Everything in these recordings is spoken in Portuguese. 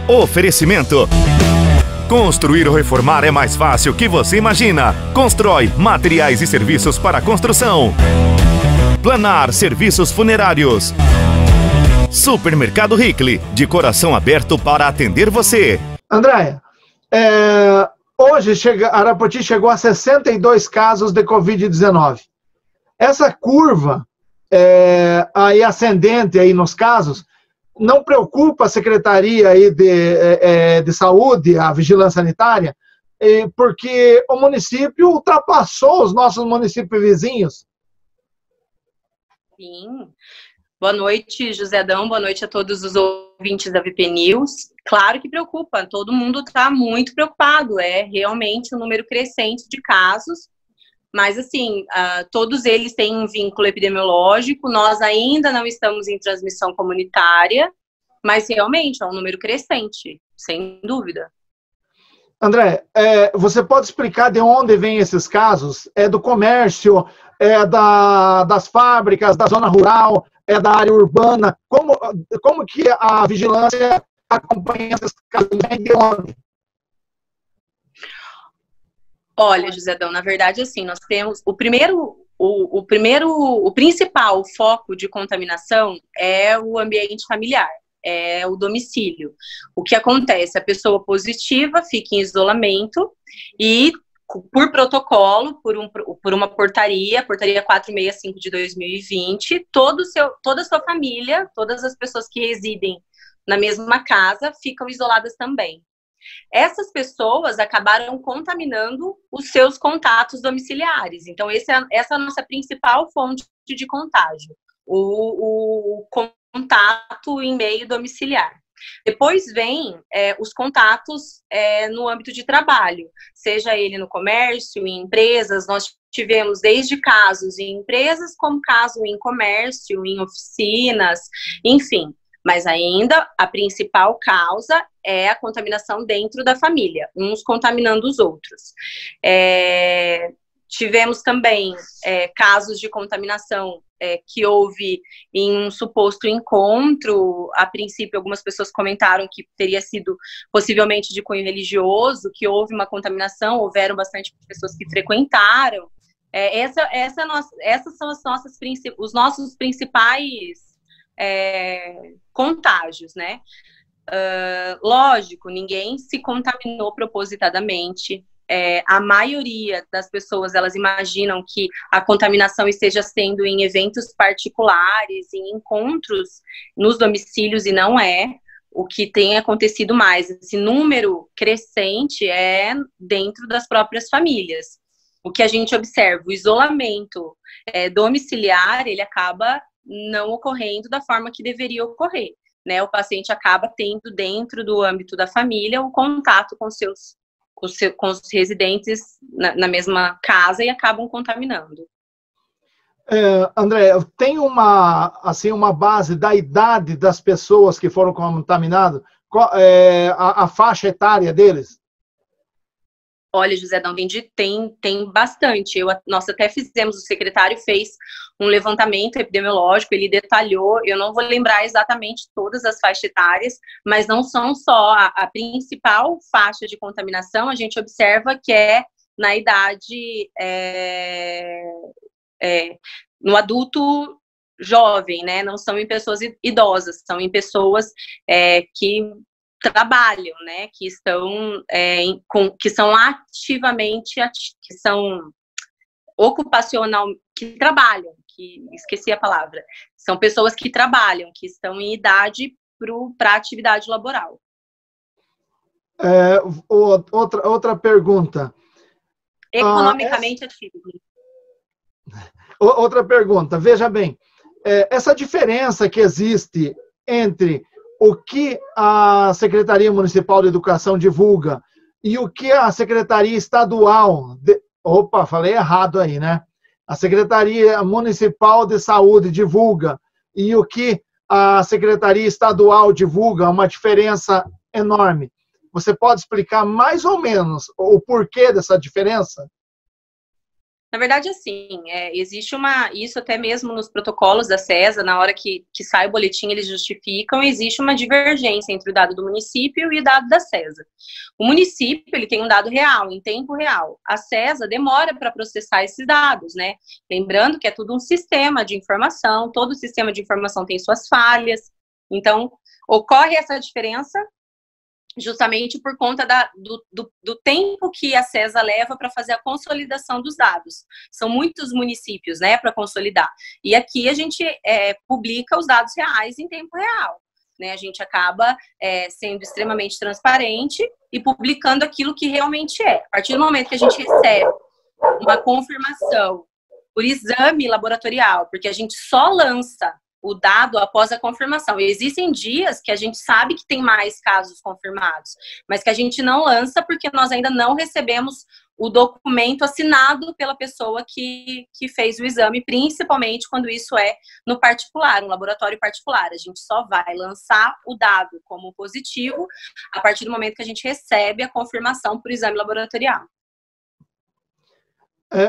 Oferecimento. Construir ou reformar é mais fácil que você imagina. Constrói materiais e serviços para construção. Planar serviços funerários. Supermercado Hickley, de coração aberto para atender você. Andréia, hoje Arapoti chegou a 62 casos de Covid-19. Essa curva aí ascendente aí nos casos não preocupa a Secretaria aí de Saúde, a Vigilância Sanitária, porque o município ultrapassou os nossos municípios vizinhos? Sim. Boa noite, José Adão. Boa noite a todos os ouvintes da VP News. Claro que preocupa, todo mundo está muito preocupado. É realmente um número crescente de casos, mas assim, todos eles têm um vínculo epidemiológico. Nós ainda não estamos em transmissão comunitária, mas realmente é um número crescente, sem dúvida. André, você pode explicar de onde vêm esses casos? É do comércio, das fábricas, da zona rural, da área urbana? Como que a vigilância acompanha esses casos? Vem de onde? Olha, José Adão, na verdade, assim, nós temos o principal foco de contaminação é o ambiente familiar, é o domicílio. O que acontece? A pessoa positiva fica em isolamento e, por protocolo, por uma portaria 465 de 2020, toda a sua família, todas as pessoas que residem na mesma casa ficam isoladas também. Essas pessoas acabaram contaminando os seus contatos domiciliares. Então, essa é a nossa principal fonte de contágio, o contato em meio domiciliar. Depois vem os contatos no âmbito de trabalho, seja ele no comércio, em empresas. Nós tivemos desde casos em empresas, como caso em comércio, em oficinas, enfim. Mas ainda a principal causa é a contaminação dentro da família, uns contaminando os outros. Tivemos também casos de contaminação que houve em um suposto encontro. A princípio, algumas pessoas comentaram que teria sido possivelmente de cunho religioso, que houve uma contaminação, houveram bastante pessoas que frequentaram. Essas são os nossos principais contágios, né? Lógico, ninguém se contaminou propositadamente. A maioria das pessoas, elas imaginam que a contaminação esteja sendo em eventos particulares, em encontros nos domicílios, e não é. O que tem acontecido mais, esse número crescente é dentro das próprias famílias. O que a gente observa, o isolamento domiciliar, ele acaba não ocorrendo da forma que deveria ocorrer, né? O paciente acaba tendo dentro do âmbito da família o contato com os residentes na mesma casa e acabam contaminando. André, tem uma base da idade das pessoas que foram contaminadas? A faixa etária deles? Olha, José Adão, tem bastante. Nós até fizemos, o secretário fez um levantamento epidemiológico, ele detalhou, eu não vou lembrar exatamente todas as faixas etárias, mas não são só a principal faixa de contaminação, a gente observa que é na idade, no adulto jovem, né? Não são em pessoas idosas, são em pessoas que trabalham, né, que estão que são ativamente, que são ocupacional, que trabalham, que esqueci a palavra, são pessoas que trabalham, que estão em idade para atividade laboral. Outra pergunta. Economicamente ativo. Outra pergunta, veja bem, essa diferença que existe entre o que a Secretaria Municipal de Educação divulga e o que a Secretaria Estadual... Opa, falei errado aí, né? A Secretaria Municipal de Saúde divulga e o que a Secretaria Estadual divulga, uma diferença enorme. Você pode explicar mais ou menos o porquê dessa diferença? Na verdade, assim, existe isso até mesmo nos protocolos da CESA, na hora que sai o boletim, eles justificam, existe uma divergência entre o dado do município e o dado da CESA. O município, ele tem um dado real, em tempo real. A CESA demora para processar esses dados, né? Lembrando que é tudo um sistema de informação, todo sistema de informação tem suas falhas, então, ocorre essa diferença justamente por conta do tempo que a CESA leva para fazer a consolidação dos dados. São muitos municípios, né, para consolidar. E aqui a gente publica os dados reais em tempo real. Né? A gente acaba sendo extremamente transparente e publicando aquilo que realmente é. A partir do momento que a gente recebe uma confirmação por exame laboratorial, porque a gente só lança o dado após a confirmação. E existem dias que a gente sabe que tem mais casos confirmados, mas que a gente não lança porque nós ainda não recebemos o documento assinado pela pessoa que fez o exame, principalmente quando isso é no particular, um laboratório particular. A gente só vai lançar o dado como positivo a partir do momento que a gente recebe a confirmação por exame laboratorial.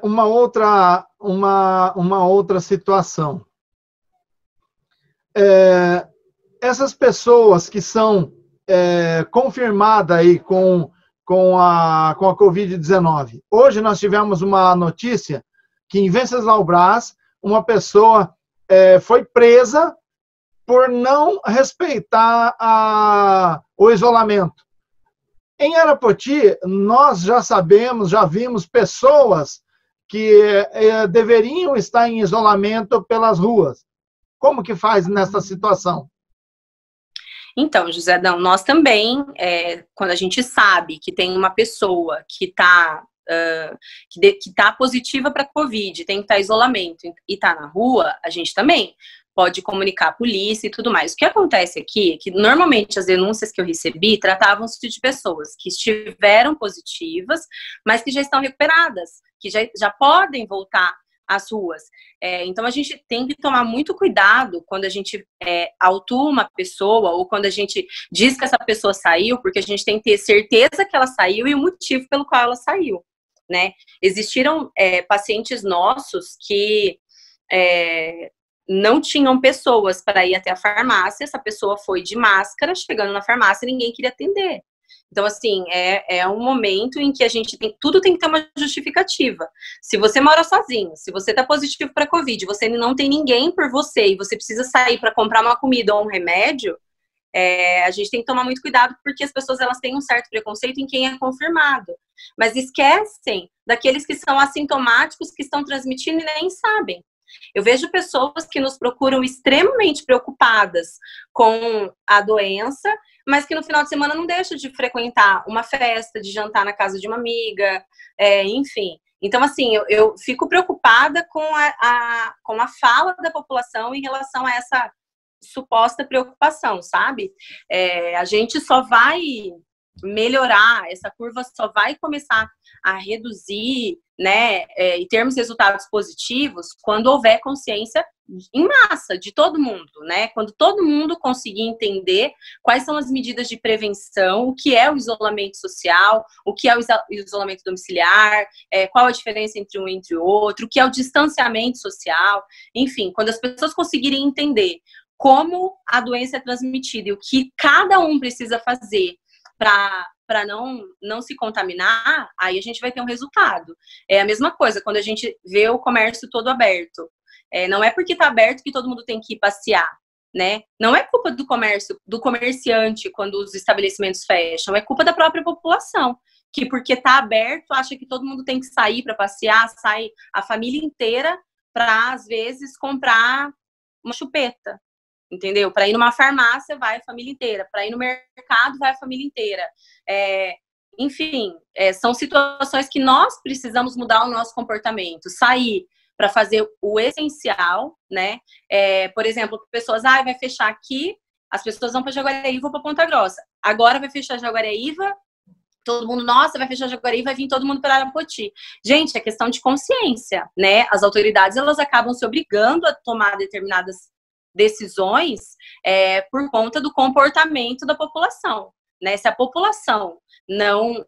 Uma outra situação. Essas pessoas que são confirmadas aí com a Covid-19. Hoje nós tivemos uma notícia que em Venceslau Braz, uma pessoa foi presa por não respeitar o isolamento. Em Arapoti, nós já sabemos, já vimos pessoas que deveriam estar em isolamento pelas ruas. Como que faz nessa situação? Então, José Adão, nós também, quando a gente sabe que tem uma pessoa que está positiva para Covid, tem que estar em isolamento e está na rua, a gente também pode comunicar a polícia e tudo mais. O que acontece aqui é que, normalmente, as denúncias que eu recebi tratavam-se de pessoas que estiveram positivas, mas que já estão recuperadas, que já podem voltar às ruas. Então, a gente tem que tomar muito cuidado quando a gente autua uma pessoa ou quando a gente diz que essa pessoa saiu, porque a gente tem que ter certeza que ela saiu e o motivo pelo qual ela saiu, né? Existiram pacientes nossos que não tinham pessoas para ir até a farmácia, essa pessoa foi de máscara, chegando na farmácia, ninguém queria atender. Então, assim, é um momento em que tudo tem que ter uma justificativa. Se você mora sozinho, se você está positivo para Covid, você não tem ninguém por você e você precisa sair para comprar uma comida ou um remédio, a gente tem que tomar muito cuidado porque as pessoas elas têm um certo preconceito em quem é confirmado. Mas esquecem daqueles que são assintomáticos, que estão transmitindo e nem sabem. Eu vejo pessoas que nos procuram extremamente preocupadas com a doença, mas que no final de semana não deixam de frequentar uma festa, de jantar na casa de uma amiga, enfim. Então, assim, eu fico preocupada com a fala da população em relação a essa suposta preocupação, sabe? A gente só vai melhorar, essa curva só vai começar a reduzir, né, e termos resultados positivos quando houver consciência em massa de todo mundo, né, quando todo mundo conseguir entender quais são as medidas de prevenção, o que é o isolamento social, o que é o isolamento domiciliar, qual a diferença entre um e entre o outro, o que é o distanciamento social, enfim, quando as pessoas conseguirem entender como a doença é transmitida e o que cada um precisa fazer para não se contaminar, aí a gente vai ter um resultado. É a mesma coisa quando a gente vê o comércio todo aberto. Não é porque está aberto que todo mundo tem que ir passear, né? Não é culpa do comércio, do comerciante quando os estabelecimentos fecham, é culpa da própria população, que porque está aberto acha que todo mundo tem que sair para passear, sai a família inteira para, às vezes, comprar uma chupeta. Entendeu? Para ir numa farmácia, vai a família inteira. Para ir no mercado, vai a família inteira. Enfim, são situações que nós precisamos mudar o nosso comportamento. Sair para fazer o essencial, né? Por exemplo, pessoas, vai fechar aqui, as pessoas vão para Jaguareíva ou para Ponta Grossa. Agora vai fechar Jaguareíva, todo mundo, nossa, vai fechar Jaguareíva, vai vir todo mundo para Arapoti. Gente, é questão de consciência, né? As autoridades, elas acabam se obrigando a tomar determinadas decisões por conta do comportamento da população, né? Se a população não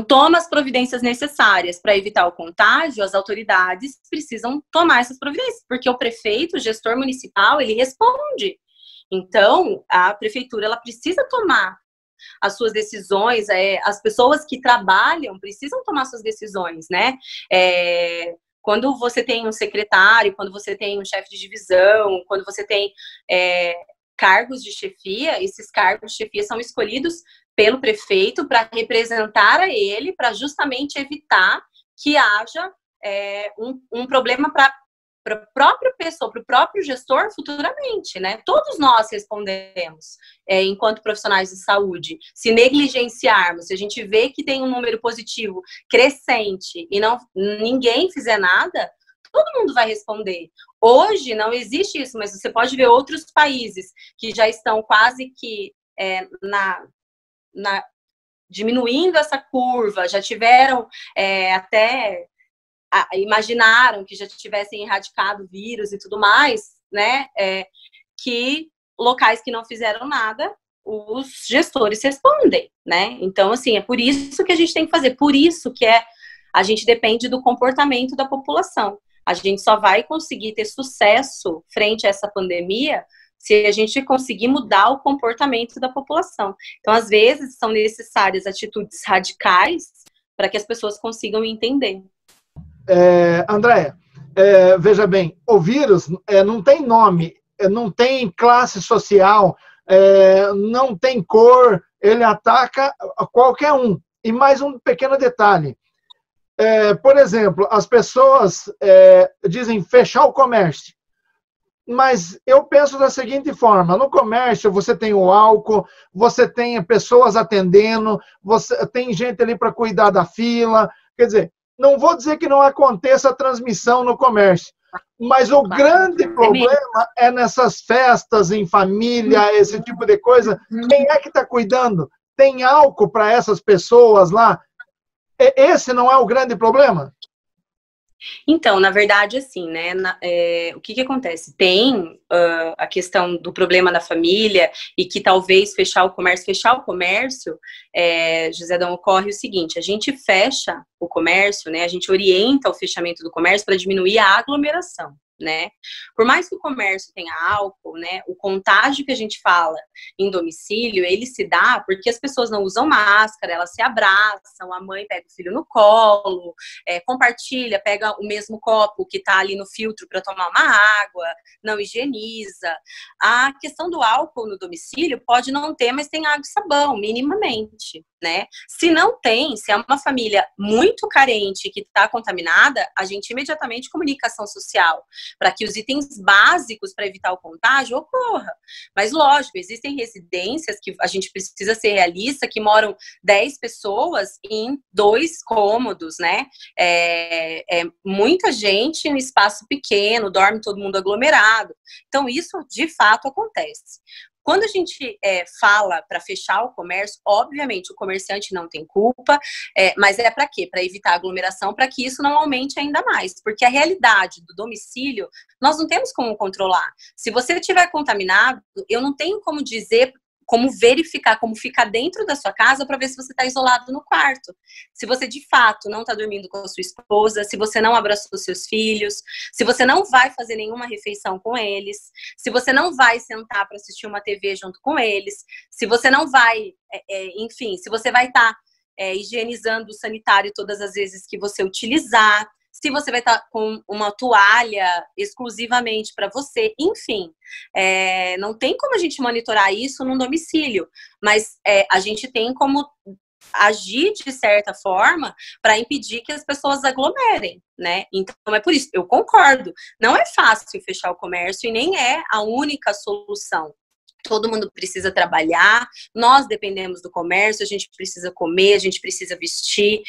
toma as providências necessárias para evitar o contágio, as autoridades precisam tomar essas providências, porque o prefeito, o gestor municipal, ele responde. Então, a prefeitura, ela precisa tomar as suas decisões, as pessoas que trabalham precisam tomar suas decisões, né? Quando você tem um secretário, quando você tem um chefe de divisão, quando você tem cargos de chefia, esses cargos de chefia são escolhidos pelo prefeito para representar a ele, para justamente evitar que haja um problema para a própria pessoa, para o próprio gestor futuramente, né? Todos nós respondemos, enquanto profissionais de saúde. Se negligenciarmos, se a gente vê que tem um número positivo crescente e ninguém fizer nada, todo mundo vai responder. Hoje não existe isso, mas você pode ver outros países que já estão quase que diminuindo essa curva, já tiveram imaginaram que já tivessem erradicado o vírus e tudo mais, né? Que locais que não fizeram nada, os gestores respondem, né? Então, assim, é por isso que a gente tem que fazer, por isso que a gente depende do comportamento da população. A gente só vai conseguir ter sucesso frente a essa pandemia se a gente conseguir mudar o comportamento da população. Então, às vezes, são necessárias atitudes radicais para que as pessoas consigam entender. Andréia, veja bem, o vírus não tem nome, não tem classe social, não tem cor, ele ataca qualquer um. E mais um pequeno detalhe. Por exemplo, as pessoas dizem fechar o comércio. Mas eu penso da seguinte forma, no comércio você tem o álcool, você tem pessoas atendendo, você tem gente ali para cuidar da fila, quer dizer, não vou dizer que não aconteça a transmissão no comércio, mas o grande problema é nessas festas em família, esse tipo de coisa. Quem é que está cuidando? Tem álcool para essas pessoas lá? Esse não é o grande problema? Então, na verdade, assim, né, o que acontece? Tem a questão do problema na família e que talvez fechar o comércio, José Adão, ocorre o seguinte, a gente fecha o comércio, né, a gente orienta o fechamento do comércio para diminuir a aglomeração, né? Por mais que o comércio tenha álcool, né, o contágio que a gente fala em domicílio, ele se dá porque as pessoas não usam máscara, elas se abraçam, a mãe pega o filho no colo, compartilha, pega o mesmo copo que está ali no filtro para tomar uma água, não higieniza. A questão do álcool no domicílio pode não ter, mas tem água e sabão, minimamente, né? Se não tem, se é uma família muito carente que está contaminada, a gente imediatamente comunica a ação social para que os itens básicos para evitar o contágio ocorra. Mas, lógico, existem residências que a gente precisa ser realista, que moram 10 pessoas em 2 cômodos, né? Muita gente em um espaço pequeno, dorme todo mundo aglomerado. Então, isso, de fato, acontece. Quando a gente fala para fechar o comércio, obviamente o comerciante não tem culpa, mas é para quê? Para evitar aglomeração, para que isso não aumente ainda mais, porque a realidade do domicílio, nós não temos como controlar. Se você estiver contaminado, eu não tenho como dizer, como verificar, como ficar dentro da sua casa para ver se você está isolado no quarto. Se você, de fato, não está dormindo com a sua esposa, se você não abraçou seus filhos, se você não vai fazer nenhuma refeição com eles, se você não vai sentar para assistir uma TV junto com eles, se você não vai, enfim, se você vai estar higienizando o sanitário todas as vezes que você utilizar, se você vai estar com uma toalha exclusivamente para você, enfim, não tem como a gente monitorar isso no domicílio, mas a gente tem como agir de certa forma para impedir que as pessoas aglomerem, né? Então é por isso, eu concordo, não é fácil fechar o comércio e nem é a única solução. Todo mundo precisa trabalhar, nós dependemos do comércio, a gente precisa comer, a gente precisa vestir,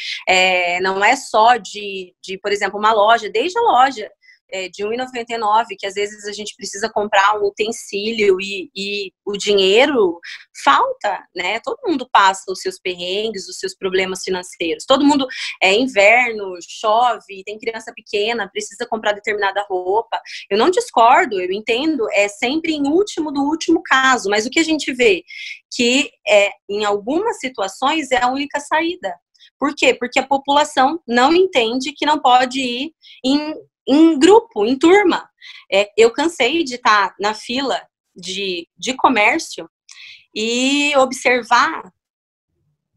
não é só de, por exemplo, uma loja, desde a loja. de R$1,99, que às vezes a gente precisa comprar um utensílio e o dinheiro falta, né? Todo mundo passa os seus perrengues, os seus problemas financeiros. Todo mundo, inverno, chove, tem criança pequena, precisa comprar determinada roupa. Eu não discordo, eu entendo, é sempre em último do último caso, mas o que a gente vê que em algumas situações é a única saída. Por quê? Porque a população não entende que não pode ir em grupo, em turma. Eu cansei de estar na fila de comércio e observar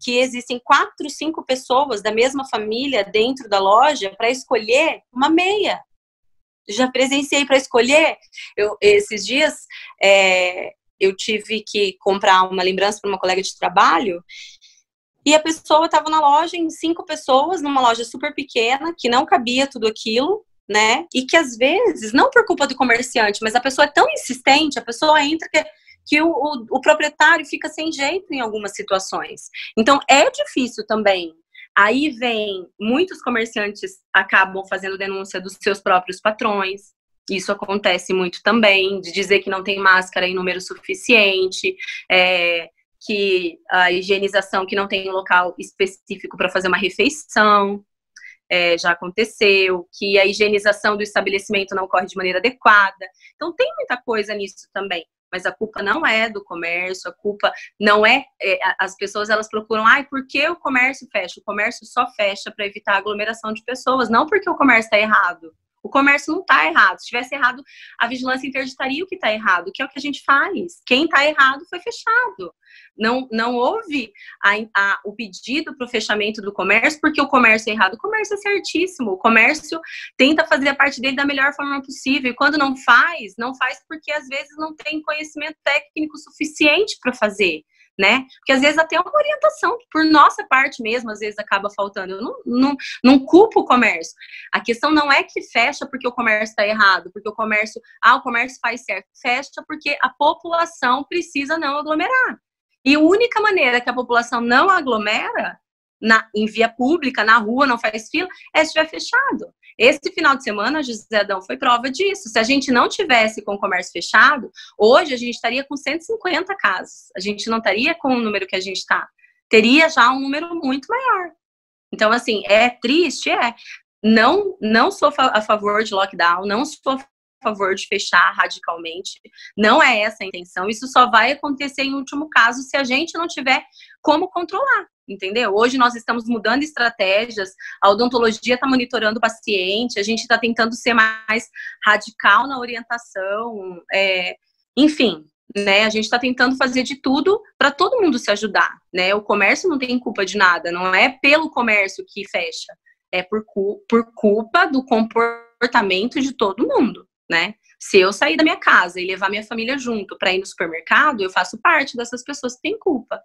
que existem 4, 5 pessoas da mesma família dentro da loja para escolher uma meia. Já presenciei para escolher. Esses dias, eu tive que comprar uma lembrança para uma colega de trabalho e a pessoa estava na loja em 5 pessoas, numa loja super pequena, que não cabia tudo aquilo, né? E que às vezes, não por culpa do comerciante, mas a pessoa é tão insistente, a pessoa entra que o proprietário fica sem jeito em algumas situações. Então, é difícil também. Aí vem, muitos comerciantes acabam fazendo denúncia dos seus próprios patrões. Isso acontece muito também, de dizer que não tem máscara em número suficiente, que a higienização, que não tem um local específico para fazer uma refeição, já aconteceu, que a higienização do estabelecimento não ocorre de maneira adequada. Então, tem muita coisa nisso também. Mas a culpa não é do comércio, a culpa não as pessoas, elas procuram, por que o comércio fecha? O comércio só fecha para evitar aglomeração de pessoas, não porque o comércio está errado. O comércio não está errado. Se estivesse errado, a vigilância interditaria o que está errado, que é o que a gente faz. Quem está errado foi fechado. Não houve o pedido para o fechamento do comércio porque o comércio é errado. O comércio é certíssimo. O comércio tenta fazer a parte dele da melhor forma possível. E quando não faz porque às vezes não tem conhecimento técnico suficiente para fazer, né? Porque às vezes até uma orientação, por nossa parte mesmo, às vezes acaba faltando. Eu não culpo o comércio. A questão não é que fecha porque o comércio está errado, porque o comércio faz certo. Fecha porque a população precisa não aglomerar. E a única maneira que a população não aglomera em via pública, na rua, não faz fila, é se estiver fechado. Esse final de semana, José Adão, foi prova disso. Se a gente não tivesse com o comércio fechado, hoje a gente estaria com 150 casos. A gente não estaria com o número que a gente está. Teria já um número muito maior. Então, assim, é triste, Não sou a favor de lockdown, não sou a favor de fechar radicalmente. Não é essa a intenção. Isso só vai acontecer em último caso se a gente não tiver como controlar. Entendeu? Hoje nós estamos mudando estratégias, a odontologia está monitorando o paciente, a gente está tentando ser mais radical na orientação, enfim, né? A gente está tentando fazer de tudo para todo mundo se ajudar, né? O comércio não tem culpa de nada, não é pelo comércio que fecha, é por culpa do comportamento de todo mundo, né? Se eu sair da minha casa e levar minha família junto para ir no supermercado, eu faço parte dessas pessoas que têm culpa.